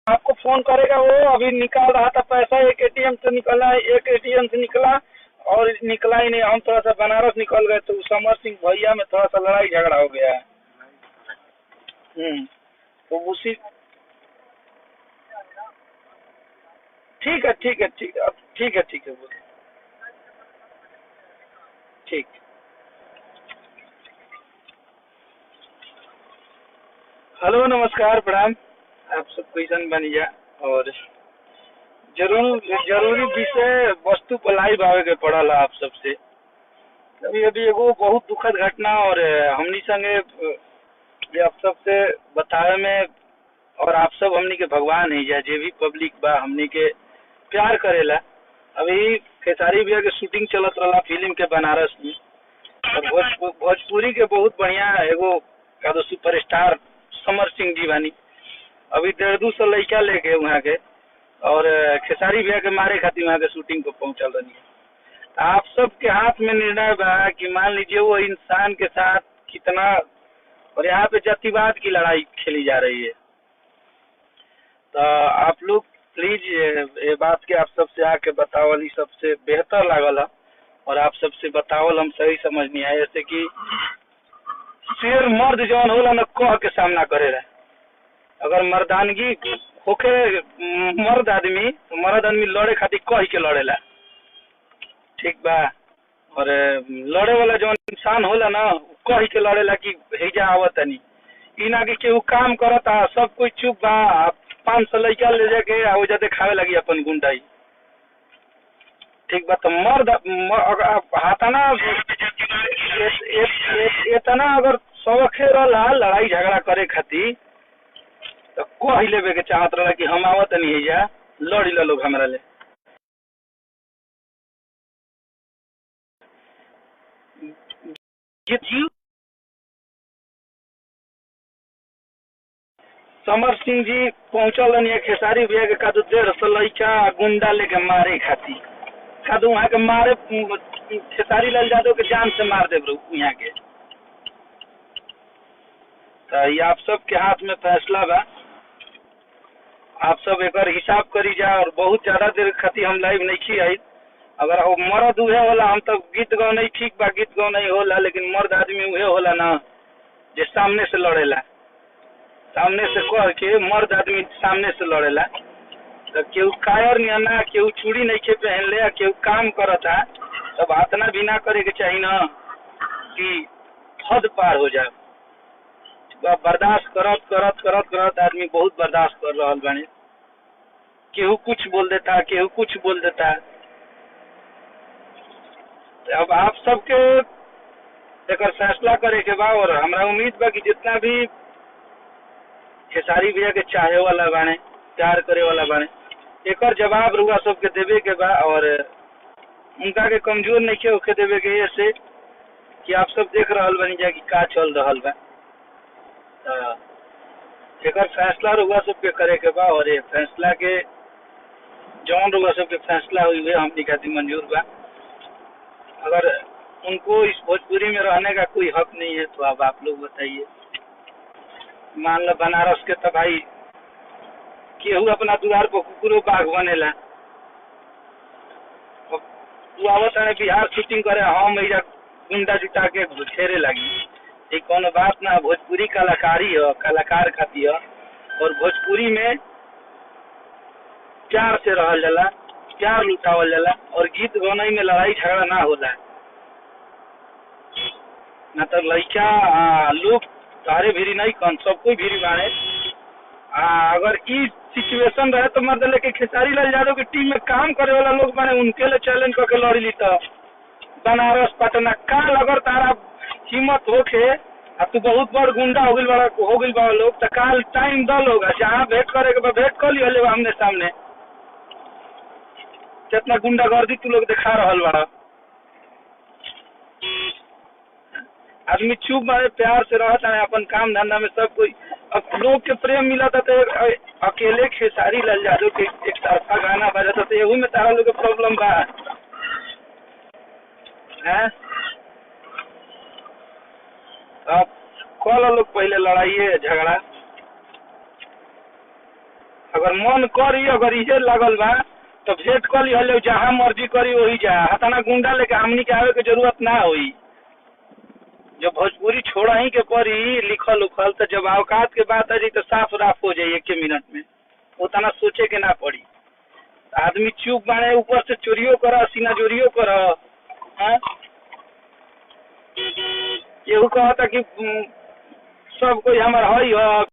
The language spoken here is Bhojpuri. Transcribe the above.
आपको फोन करेगा। वो अभी निकाल रहा था पैसा, एक एटीएम से निकला, एक एटीएम से निकला और निकला ही नहीं। हम थोड़ा सा बनारस निकल गए तो समर सिंह भैया में थोड़ा सा लड़ाई झगड़ा हो गया है। तो उसी ठीक है, ठीक है, ठीक है, ठीक है, ठीक है, बोलिए। ठीक। हेलो, नमस्कार, प्रणाम। आप सब क्वेश्चन बन गया और जरूरी विषय वस्तु पर लाइव आवे के पड़ल है आप सबसे। अभी अभी एगो बहुत दुखद घटना और हमनी संगे ये आप सबसे बतावे में, और आप सब हमनी के भगवान है, या जे भी पब्लिक बा हमनी के प्यार करेला। अभी खेसारी भैया के शूटिंग चलत रहा फिल्म के बनारस में, और भोजपुरी के बहुत बढ़िया एगो का तो सुपरस्टार समर सिंह जी बानी। अभी 150 लड़का लेके वहाँ के और खेसारी भैया के मारे खातिर वहाँ के शूटिंग पे पहुंचल रही है। आप सबके हाथ में निर्णय बा कि मान लीजिए वो इंसान के साथ कितना, और यहाँ पे जातिवाद की लड़ाई खेली जा रही है। तो आप लोग प्लीज ये बात के आप सबसे आके बतावल सबसे बेहतर लागल है, और आप सबसे बतावल हम सही समझ नहीं आए। जैसे कि शेर मर्द जौन होला न कह के सामना करे रहे। अगर मर्दानगी होके मर्द आदमी तो मर्द आदमी लड़े खातिर कह के लड़ेला, ठीक बा। और लड़े वाला जौन इंसान होला ना कह के लड़ेला कि हेजा आवत नहीं, ई ना कि केहू काम करता सब कोई चुप बा, 500 लड़का ले जाके आ जाते खावे लगी अपन गुंडाई, ठीक बा। तो मर्द हाथाना इतना अगर शौखे रहा लड़ाई झगड़ा करे खातिर तो कह लेवे के चाहत रहा कि हम आवत नहीं है जा लड़ी ला लोग हमरा ले। समर सिंह जी पहुंचल रही खेसारी भैया के कादू 150 लड़का गुंडा लेके मारे खातिर, कादू वहाँ के मारे खेसारी लाल यादव के जान से मार देव यहाँ के। तो ये आप सब के हाथ में फैसला बा, आप सब एक हिसाब करी जा। और बहुत ज्यादा देर खातिर हम लाइव नहीं आई। अगर वो मर्द उहे होला, हम तो गीत गाँव नहीं, ठीक बा गीत गाँव नहीं होला, लेकिन मर्द आदमी उहे होला ना जे सामने से लड़ेला, सामने से कह के मर्द आदमी सामने से लड़ेला। तो केहू कायर नहीं ना, केहू चूड़ी नहीं के पहन ले, केहू काम करता, तब इतना भी ना करे के चाहिए ना कि हद पार हो जाए। बर्दाश्त करत करत करत करत आदमी बहुत बर्दाश्त कर रहा बानी। केहू कुछ बोल देता, केहू कुछ बोल देता। अब आप सबके एक फैसला करे के बा, और हमरा उम्मीद बा कि जितना भी खेसारी भैया के चाहे वाला बाने, प्यार करे वाला बाने, एक जवाब रुआ सबके देवे के बा। और उनका के कमजोर नहीं के होके देवे के, ऐसे कि आप सब देख रहा बनी जा कि का चल रहा बा। एक फैसला रुआ सबके करे के बा, और ये फैसला के जौन रुआ सबके फैसला हुई है हमनी खातिर मंजूर बा। अगर उनको इस भोजपुरी में रहने का कोई हक नहीं है तो अब आप लोग बताइए। मान लो बनारस के तो भाई केहू अपना द्वार पर कुकुरो बाघ बनेला, तू आवत है बिहार शूटिंग करे, हम एजा गुंडा जुटा के घेरे लगी। ये कौन बात ना, भोजपुरी कलाकारी है, कलाकार खातिर। और भोजपुरी में प्यार से रहल जाला, प्यार लुटावल जाला, और गीत गाने में लड़ाई झगड़ा ना होला। ना तो लड़का लोग तारे भीरी नहीं कौन सब कोई भीरी बाड़े। अगर ई सिचुएशन रहे तो मतलब लेके खेसारी लाल यादव की टीम में काम करे वाला लोग माने उनके लिए चैलेंज करके लड़ी ली। तो बनारस पटना काल अगर तारा हिम्मत होके अब तू बहुत बड़ गुंडा हो गई बड़ा लोग, तो काल टाइम दल होगा जहाँ भेंट करे के भेंट कर लियो आमने सामने। जितना गुंडागर्दी तू लोग दिखा रहा बड़ा, आदमी चुप मारे प्यार से रहता है अपन काम धंधा में सब कोई। अब लोग के प्रेम मिला था तो अकेले खेसारी लाल यादव के एक तरफा गाना बजा था, तो यही में तारा लोग के प्रॉब्लम बा है। अब कल लोग पहले लड़ाई झगड़ा अगर मन करी, अगर इहे लगल बा तो भेंट कर ली हले, जहाँ मर्जी करी वही जा। हताना गुंडा लेके हमनी के आवे के जरूरत ना होई। जो भोजपुरी छोड़ा ही के पड़ी लिखल उखल, तो जब औकात के बात आ जाई तो साफ राफ हो जाई 1 मिनट में, उतना सोचे के ना पड़ी। आदमी चुप बाने, ऊपर से चोरियो कर, सीना जोरियो कर। हाँ, केहू कहता कि सब कोई हमार हई ह।